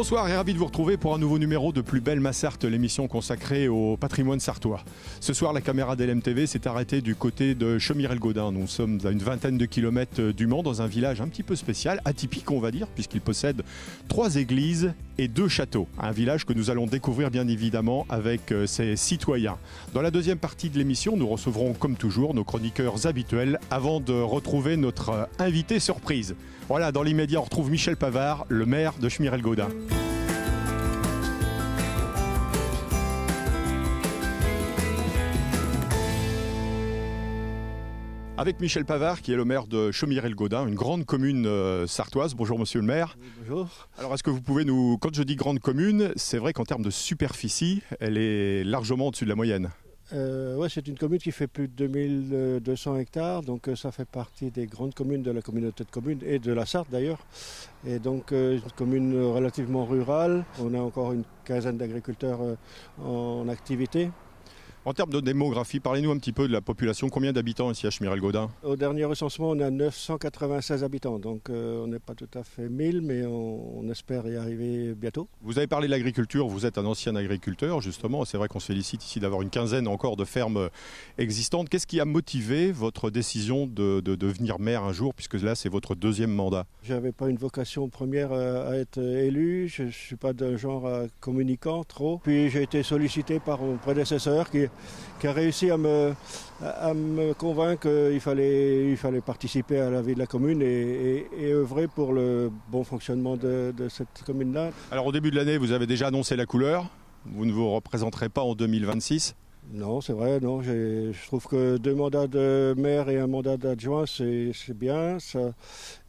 Bonsoir et ravi de vous retrouver pour un nouveau numéro de Plus belle ma Sarthe, l'émission consacrée au patrimoine sartois. Ce soir, la caméra d'LMTV s'est arrêtée du côté de Chaumières-le-Gaudin. Nous sommes à une vingtaine de kilomètres du Mans, dans un village un petit peu spécial, atypique on va dire, puisqu'il possède 3 églises et 2 châteaux. Un village que nous allons découvrir bien évidemment avec ses citoyens. Dans la deuxième partie de l'émission, nous recevrons comme toujours nos chroniqueurs habituels avant de retrouver notre invité surprise. Voilà, dans l'immédiat, on retrouve Michel Pavard, le maire de Chaumières-le-Gaudin. Avec Michel Pavard, qui est le maire de Chaumières-le-Gaudin, une grande commune sartoise. Bonjour monsieur le maire. Oui, bonjour. Alors est-ce que vous pouvez nous... Quand je dis grande commune, c'est vrai qu'en termes de superficie, elle est largement au-dessus de la moyenne. Ouais, c'est une commune qui fait plus de 2200 hectares, donc ça fait partie des grandes communes de la communauté de communes et de la Sarthe d'ailleurs. Et donc une commune relativement rurale, on a encore une quinzaine d'agriculteurs en activité. En termes de démographie, parlez-nous un petit peu de la population. Combien d'habitants ici à Chaumières-le-Gaudin? Au dernier recensement, on a 996 habitants, donc on n'est pas tout à fait 1000, mais on espère y arriver bientôt. Vous avez parlé de l'agriculture, vous êtes un ancien agriculteur justement. C'est vrai qu'on se félicite ici d'avoir une quinzaine encore de fermes existantes. Qu'est-ce qui a motivé votre décision de devenir maire un jour, puisque là c'est votre deuxième mandat? Je n'avais pas une vocation première à être élu, je ne suis pas d'un genre communicant trop. Puis j'ai été sollicité par mon prédécesseur qui a réussi à me convaincre qu'il fallait participer à la vie de la commune et œuvrer pour le bon fonctionnement de cette commune-là. Alors au début de l'année, vous avez déjà annoncé la couleur. Vous ne vous représenterez pas en 2026 ? Non, c'est vrai, non. Je trouve que 2 mandats de maire et un mandat d'adjoint, c'est bien.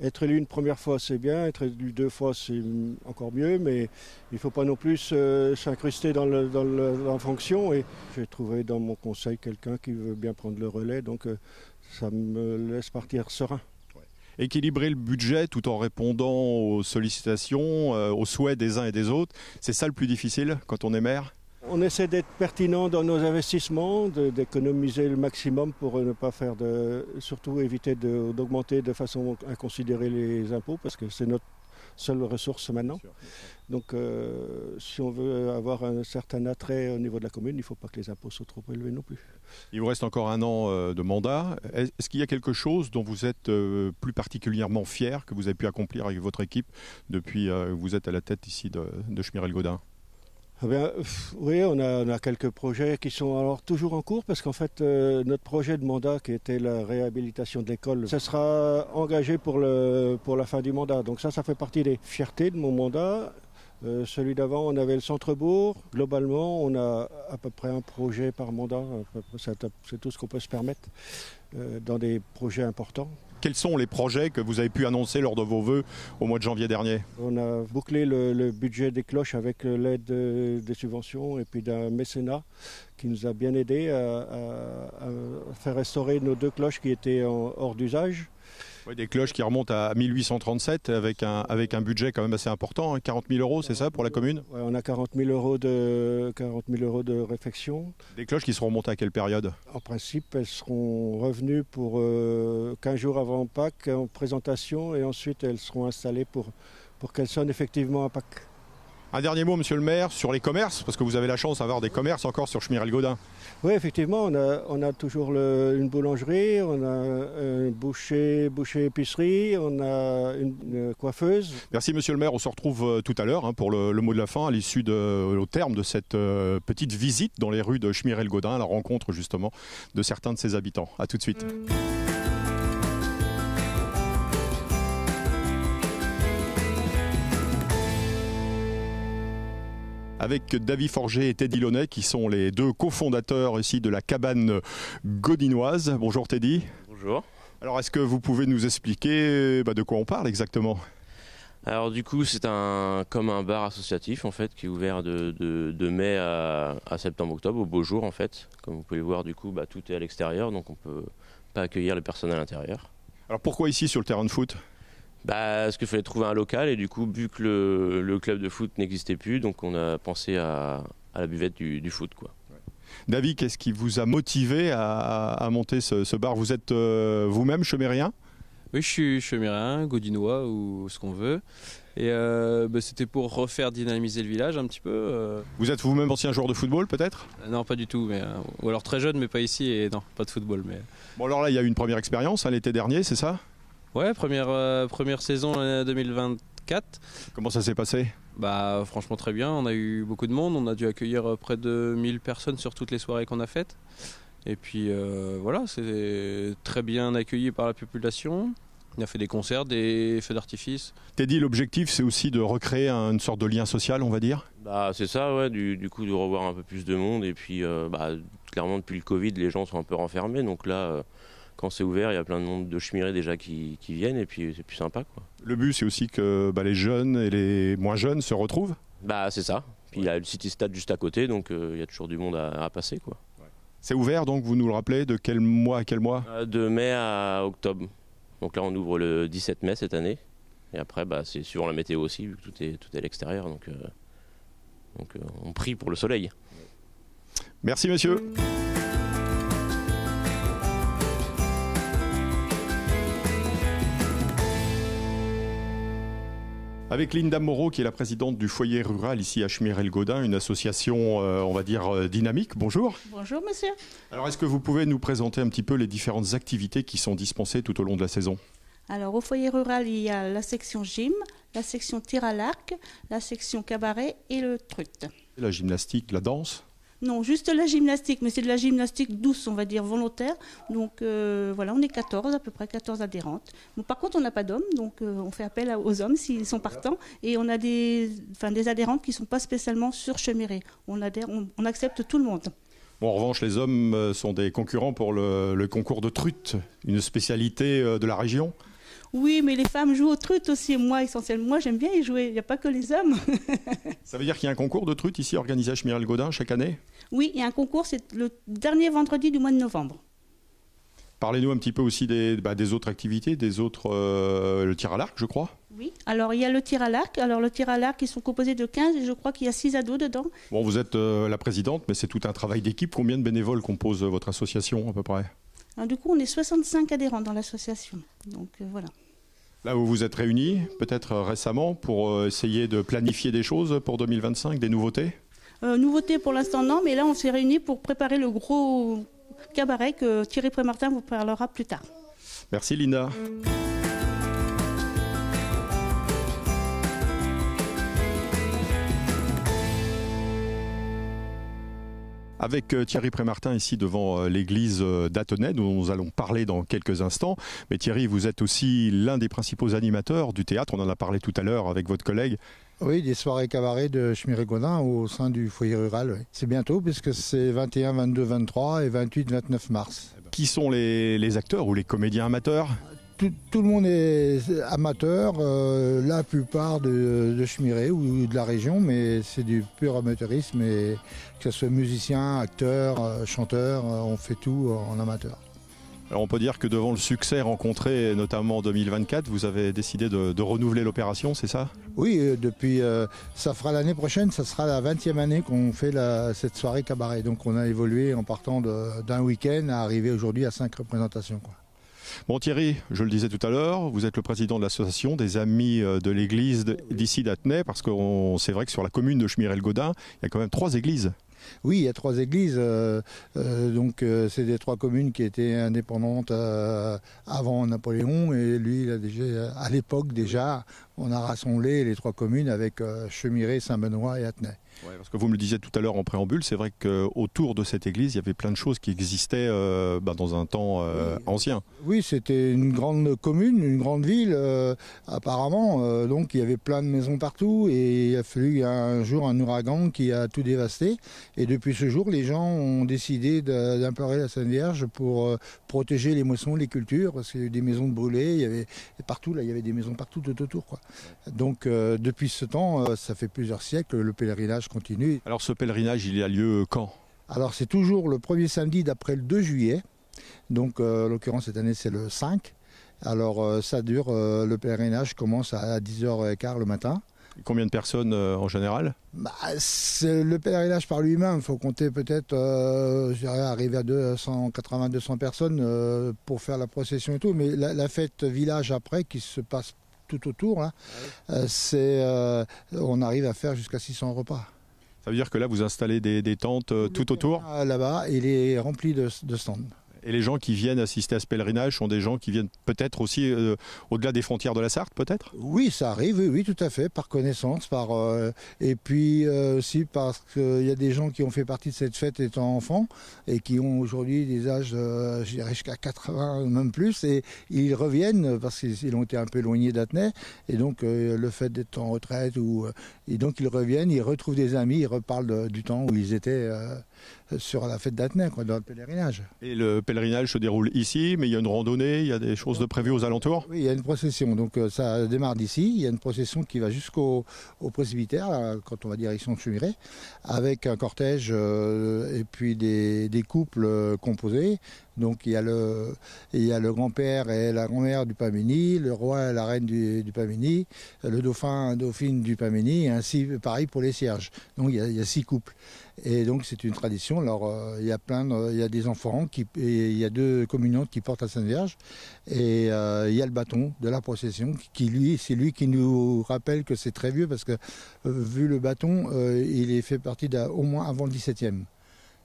Être élu une première fois, c'est bien. Être élu 2 fois, c'est encore mieux. Mais il ne faut pas non plus s'incruster dans la fonction. Et j'ai trouvé dans mon conseil quelqu'un qui veut bien prendre le relais. Donc ça me laisse partir serein. Équilibrer le budget tout en répondant aux sollicitations, aux souhaits des uns et des autres, c'est ça le plus difficile quand on est maire ? On essaie d'être pertinent dans nos investissements, d'économiser le maximum pour ne pas faire surtout éviter d'augmenter de façon inconsidérée les impôts, parce que c'est notre seule ressource maintenant. Donc si on veut avoir un certain attrait au niveau de la commune, il ne faut pas que les impôts soient trop élevés non plus. Il vous reste encore 1 an de mandat. Est-ce qu'il y a quelque chose dont vous êtes plus particulièrement fier, que vous avez pu accomplir avec votre équipe depuis que vous êtes à la tête ici de Chaumières-le-Gaudin ? Eh bien, oui, on a quelques projets qui sont alors toujours en cours parce qu'en fait, notre projet de mandat qui était la réhabilitation de l'école, ça sera engagé pour la fin du mandat. Donc ça fait partie des fiertés de mon mandat. Celui d'avant, on avait le centre-bourg. Globalement, on a à peu près un projet par mandat. C'est tout ce qu'on peut se permettre dans des projets importants. Quels sont les projets que vous avez pu annoncer lors de vos vœux au mois de janvier dernier? On a bouclé le budget des cloches avec l'aide des subventions et puis d'un mécénat qui nous a bien aidé à faire restaurer nos 2 cloches qui étaient hors d'usage. Oui, des cloches qui remontent à 1837 avec un budget quand même assez important, hein, 40 000 €, c'est ça pour la commune? Ouais, on a 40 000 € de réfection. Des cloches qui seront remontées à quelle période? En principe, elles seront revenues pour 15 jours avant Pâques en présentation et ensuite elles seront installées pour qu'elles sonnent effectivement à Pâques. Un dernier mot, monsieur le maire, sur les commerces, parce que vous avez la chance d'avoir des commerces encore sur Chaumières-le-Gaudin. Oui, effectivement, on a toujours une boulangerie, on a un boucher épicerie, on a une coiffeuse. Merci monsieur le maire, on se retrouve tout à l'heure pour le mot de la fin, au terme de cette petite visite dans les rues de Chaumières-le-Gaudin, à la rencontre justement de certains de ses habitants. A tout de suite. Avec David Forger et Teddy Launay qui sont les 2 cofondateurs ici de la cabane gaudinoise. Bonjour Teddy. Bonjour. Alors est-ce que vous pouvez nous expliquer de quoi on parle exactement? Alors du coup c'est comme un bar associatif en fait qui est ouvert de mai à septembre-octobre, au beau jour en fait. Comme vous pouvez le voir du coup tout est à l'extérieur donc on ne peut pas accueillir les personnes à l'intérieur. Alors pourquoi ici sur le terrain de foot? Parce qu'il fallait trouver un local et du coup vu que le club de foot n'existait plus, donc on a pensé à la buvette du foot quoi. David, qu'est-ce qui vous a motivé à monter ce bar? Vous êtes vous-même chaumérien? Oui, je suis chaumérien, gaudinois ou ce qu'on veut. Et c'était pour refaire dynamiser le village un petit peu. Vous êtes vous-même ancien joueur de football peut-être? Non, pas du tout, ou alors très jeune, mais pas ici, et non, pas de football. Mais... Bon alors là, il y a eu une première expérience l'été dernier, c'est ça? Ouais, première saison 2024. Comment ça s'est passé? Franchement très bien, on a eu beaucoup de monde, on a dû accueillir près de 1000 personnes sur toutes les soirées qu'on a faites. Et puis voilà, c'est très bien accueilli par la population. On a fait des concerts, des feux d'artifice. Teddy, l'objectif c'est aussi de recréer une sorte de lien social, on va dire? C'est ça, ouais, du coup de revoir un peu plus de monde. Et puis clairement depuis le Covid, les gens sont un peu renfermés. Donc là, quand c'est ouvert, il y a plein de monde de Chemiré déjà qui viennent et puis c'est plus sympa, quoi. Le but c'est aussi que les jeunes et les moins jeunes se retrouvent? C'est ça. Puis il y a le City Stade juste à côté, donc il y a toujours du monde à passer, quoi. C'est ouvert donc, vous nous le rappelez, de quel mois à quel mois? De mai à octobre. Donc là on ouvre le 17 mai cette année. Et après c'est suivant la météo aussi, vu que tout est à l'extérieur. Donc on prie pour le soleil. Merci monsieur. Avec Linda Moreau, qui est la présidente du foyer rural ici à Chemirel-Gaudin, une association, on va dire, dynamique. Bonjour. Bonjour monsieur. Alors, est-ce que vous pouvez nous présenter un petit peu les différentes activités qui sont dispensées tout au long de la saison? Alors, au foyer rural, il y a la section gym, la section tir à l'arc, la section cabaret et le truc. La gymnastique, la danse? Non, juste la gymnastique, mais c'est de la gymnastique douce, on va dire, volontaire. Donc voilà, on est 14, à peu près 14 adhérentes. Bon, par contre, on n'a pas d'hommes, donc on fait appel aux hommes s'ils sont partants. Et on a des adhérentes qui ne sont pas spécialement sur Chemiré. On accepte tout le monde. Bon, en revanche, les hommes sont des concurrents pour le concours de truite, une spécialité de la région. Oui, mais les femmes jouent au truite aussi. Moi, essentiellement, moi, j'aime bien y jouer. Il n'y a pas que les hommes. Ça veut dire qu'il y a un concours de truite ici organisé à Chemirel-Gaudin chaque année? Oui, il y a un concours, c'est le dernier vendredi du mois de novembre. Parlez-nous un petit peu aussi des autres activités, le tir à l'arc, je crois. Oui, alors il y a le tir à l'arc. Alors le tir à l'arc, ils sont composés de 15 et je crois qu'il y a 6 ados dedans. Bon, vous êtes la présidente, mais c'est tout un travail d'équipe. Combien de bénévoles compose votre association à peu près? Alors, du coup, on est 65 adhérents dans l'association. Donc voilà. Là où vous êtes réunis, peut-être récemment, pour essayer de planifier des choses pour 2025, des nouveautés? Nouveautés pour l'instant, non, mais là, on s'est réunis pour préparer le gros cabaret que Thierry Prémartin vous parlera plus tard. Merci Linda. Avec Thierry Prémartin ici devant l'église d'Athenay, dont nous allons parler dans quelques instants. Mais Thierry, vous êtes aussi l'un des principaux animateurs du théâtre, on en a parlé tout à l'heure avec votre collègue. Oui, des soirées cabaret de Chemiré-Gaudin au sein du foyer rural. Oui. C'est bientôt puisque c'est 21, 22, 23 et 28, 29 mars. Qui sont les acteurs ou les comédiens amateurs? Tout le monde est amateur, la plupart de Chemiré ou de la région, mais c'est du pur amateurisme, et que ce soit musicien, acteur, chanteur, on fait tout en amateur. Alors on peut dire que devant le succès rencontré, notamment en 2024, vous avez décidé de renouveler l'opération, c'est ça? Oui, depuis, ça fera l'année prochaine, ça sera la 20e année qu'on fait cette soirée cabaret. Donc on a évolué en partant d'un week-end à arriver aujourd'hui à 5 représentations, quoi. Bon Thierry, je le disais tout à l'heure, vous êtes le président de l'association des Amis de l'église d'ici d'Athenay, parce que c'est vrai que sur la commune de Chemirel-Gaudin, il y a quand même 3 églises. Oui, il y a 3 églises, c'est des 3 communes qui étaient indépendantes avant Napoléon, et lui, à l'époque déjà, on a rassemblé les 3 communes avec Chemiré, Saint-Benoît et Athenay. Ouais, parce que vous me le disiez tout à l'heure en préambule, c'est vrai qu'autour de cette église, il y avait plein de choses qui existaient dans un temps ancien. Oui, c'était une grande commune, une grande ville, apparemment. Donc il y avait plein de maisons partout, et il a fallu un jour un ouragan qui a tout dévasté. Et depuis ce jour, les gens ont décidé d'implorer la Sainte Vierge pour protéger les moissons, les cultures, parce qu'il y a eu des maisons de brûlées, il y avait partout, là, il y avait des maisons partout tout autour, quoi. Donc depuis ce temps, ça fait plusieurs siècles, le pèlerinage continue. Alors ce pèlerinage, il a lieu quand? Alors c'est toujours le premier samedi d'après le 2 juillet. Donc en l'occurrence cette année c'est le 5. Alors ça dure, le pèlerinage commence à 10h15 le matin. Combien de personnes en général? Le pèlerinage par lui-même, il faut compter peut-être, je dirais, arriver à 280-200 personnes pour faire la procession et tout. Mais la fête village après, qui se passe tout autour, là, on arrive à faire jusqu'à 600 repas. Ça veut dire que là, vous installez des tentes tout autour? Là-bas, il est rempli de stands. Et les gens qui viennent assister à ce pèlerinage sont des gens qui viennent peut-être aussi au-delà des frontières de la Sarthe, peut-être? Oui, ça arrive, oui, tout à fait, par connaissance, et puis aussi parce qu'il y a des gens qui ont fait partie de cette fête étant enfants et qui ont aujourd'hui des âges, je dirais jusqu'à 80, même plus, et ils reviennent parce qu'ils ont été un peu éloignés d'Athenay, et donc le fait d'être en retraite, et donc ils reviennent, ils retrouvent des amis, ils reparlent du temps où ils étaient sur la fête d'Athenay, dans le pèlerinage. Et le pèlerinage se déroule ici, mais il y a une randonnée, il y a des choses de prévues aux alentours? Oui, il y a une procession, donc ça démarre d'ici, il y a une procession qui va jusqu'au presbytère, là, quand on va direction de Chemiré, avec un cortège et puis des couples composés. Donc il y a le grand-père et la grand-mère du Paménie, le roi et la reine du Paménie, le dauphin et dauphine du Paménie, et ainsi pareil pour les cierges. Donc il y a 6 couples. Et donc c'est une tradition. Alors il y a des enfants, et il y a 2 communiantes qui portent la Sainte Vierge, et il y a le bâton de la procession c'est lui qui nous rappelle que c'est très vieux, parce que vu le bâton, il est fait partie au moins avant le 17e.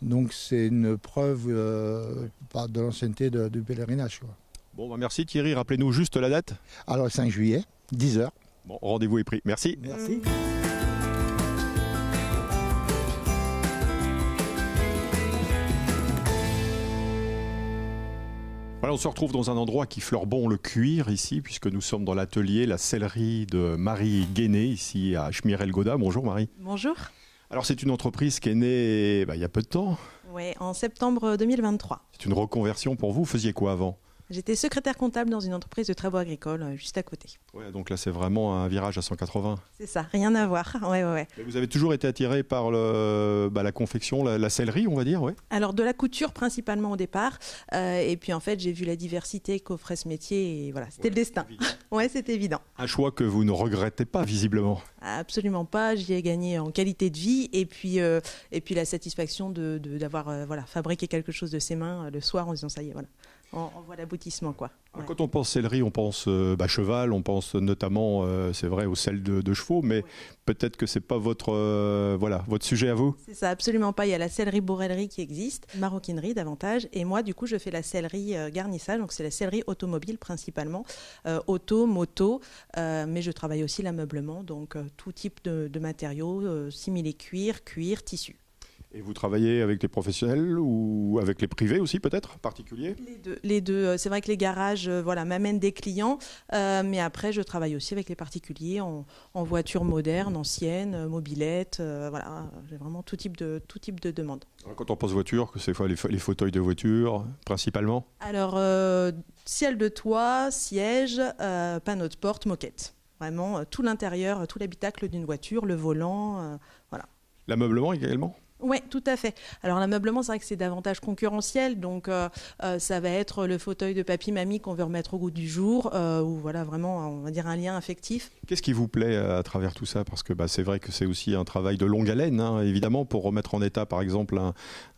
Donc c'est une preuve de l'ancienneté du pèlerinage, quoi. Bon, bah merci Thierry, rappelez-nous juste la date. Alors le 5 juillet, 10h. Bon, rendez-vous est pris. Merci. Merci. Voilà, on se retrouve dans un endroit qui fleure bon le cuir ici, puisque nous sommes dans l'atelier La Sellerie de Marie Guéné, ici à Schmirel-Goda. Bonjour Marie. Bonjour. Alors c'est une entreprise qui est née il y a peu de temps. Oui, en septembre 2023. C'est une reconversion pour vous. Vous faisiez quoi avant? J'étais secrétaire comptable dans une entreprise de travaux agricoles juste à côté. Ouais, donc là c'est vraiment un virage à 180. C'est ça, rien à voir. Ouais. Et vous avez toujours été attiré par la confection, la sellerie, on va dire, ouais. Alors de la couture principalement au départ, et puis en fait j'ai vu la diversité qu'offrait ce métier, et voilà, c'était le destin. Ouais, c'est évident. Un choix que vous ne regrettez pas visiblement. Absolument pas, j'y ai gagné en qualité de vie, et puis la satisfaction d'avoir fabriqué quelque chose de ses mains le soir en disant ça y est, voilà. On voit l'aboutissement, quoi. Ouais. Quand on pense sellerie, on pense cheval, on pense notamment, c'est vrai, aux selles de chevaux, mais peut-être que c'est pas votre sujet à vous. C'est ça, absolument pas. Il y a la sellerie-bourrellerie qui existe, maroquinerie davantage, et moi, du coup, je fais la sellerie garnissage, donc c'est la sellerie automobile principalement, auto, moto, mais je travaille aussi l'ameublement, donc tout type de matériaux, simili cuir, tissu. Et vous travaillez avec les professionnels ou avec les privés aussi, peut-être, particuliers? Les deux. C'est vrai que les garages m'amènent des clients, mais après, je travaille aussi avec les particuliers en voitures modernes, anciennes, mobylettes. J'ai vraiment tout type de demandes. Alors, quand on pense voiture, c'est quoi les fauteuils de voiture, principalement? Alors, ciel de toit, siège, panneau de porte, moquette. Vraiment, tout l'intérieur, tout l'habitacle d'une voiture, le volant, voilà. L'ameublement également? Oui, tout à fait. Alors l'ameublement, c'est vrai que c'est davantage concurrentiel, donc ça va être le fauteuil de papy-mamie qu'on veut remettre au goût du jour, ou voilà, vraiment, on va dire un lien affectif. Qu'est-ce qui vous plaît à travers tout ça? Parce que c'est vrai que c'est aussi un travail de longue haleine, hein, évidemment, pour remettre en état, par exemple,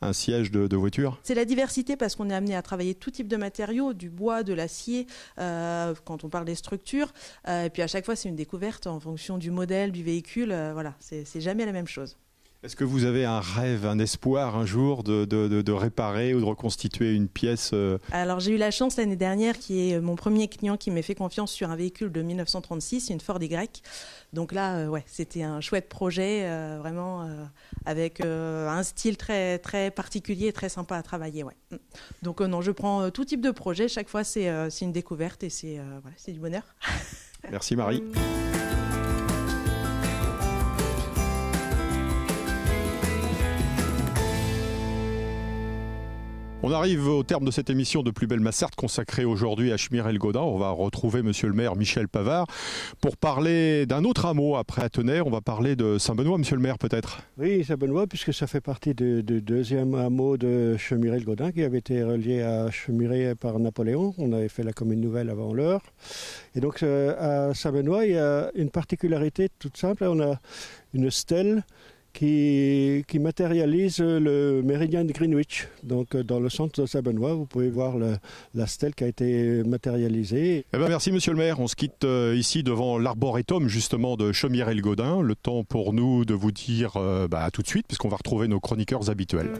un siège de voiture. C'est la diversité, parce qu'on est amené à travailler tout type de matériaux, du bois, de l'acier, quand on parle des structures, et puis à chaque fois, c'est une découverte en fonction du modèle, du véhicule, voilà, c'est jamais la même chose. Est-ce que vous avez un rêve, un espoir un jour de réparer ou de reconstituer une pièce Alors j'ai eu la chance l'année dernière, qui est mon premier client qui m'a fait confiance sur un véhicule de 1936, une Ford Y. Donc là, c'était un chouette projet, vraiment avec un style très, très particulier et très sympa à travailler. Ouais. Donc non, je prends tout type de projet. Chaque fois, c'est une découverte et c'est du bonheur. Merci Marie. On arrive au terme de cette émission de Plus belle ma Sarthe consacrée aujourd'hui à Schmirel-Goda. On va retrouver monsieur le maire Michel Pavard pour parler d'un autre hameau après Athenay. On va parler de Saint-Benoît, monsieur le maire, peut-être. Oui, Saint-Benoît, puisque ça fait partie du deuxième hameau de Chemirel-Goda qui avait été relié à Chemiré par Napoléon. On avait fait la commune nouvelle avant l'heure. Et donc à Saint-Benoît, il y a une particularité toute simple. On a une stèle qui matérialise le méridien de Greenwich. Donc dans le centre de Saint-Benoît, vous pouvez voir la stèle qui a été matérialisée. Eh ben merci monsieur le maire, on se quitte ici devant l'arboretum justement de Chaumières-le-Gaudin. Le temps pour nous de vous dire à tout de suite puisqu'on va retrouver nos chroniqueurs habituels.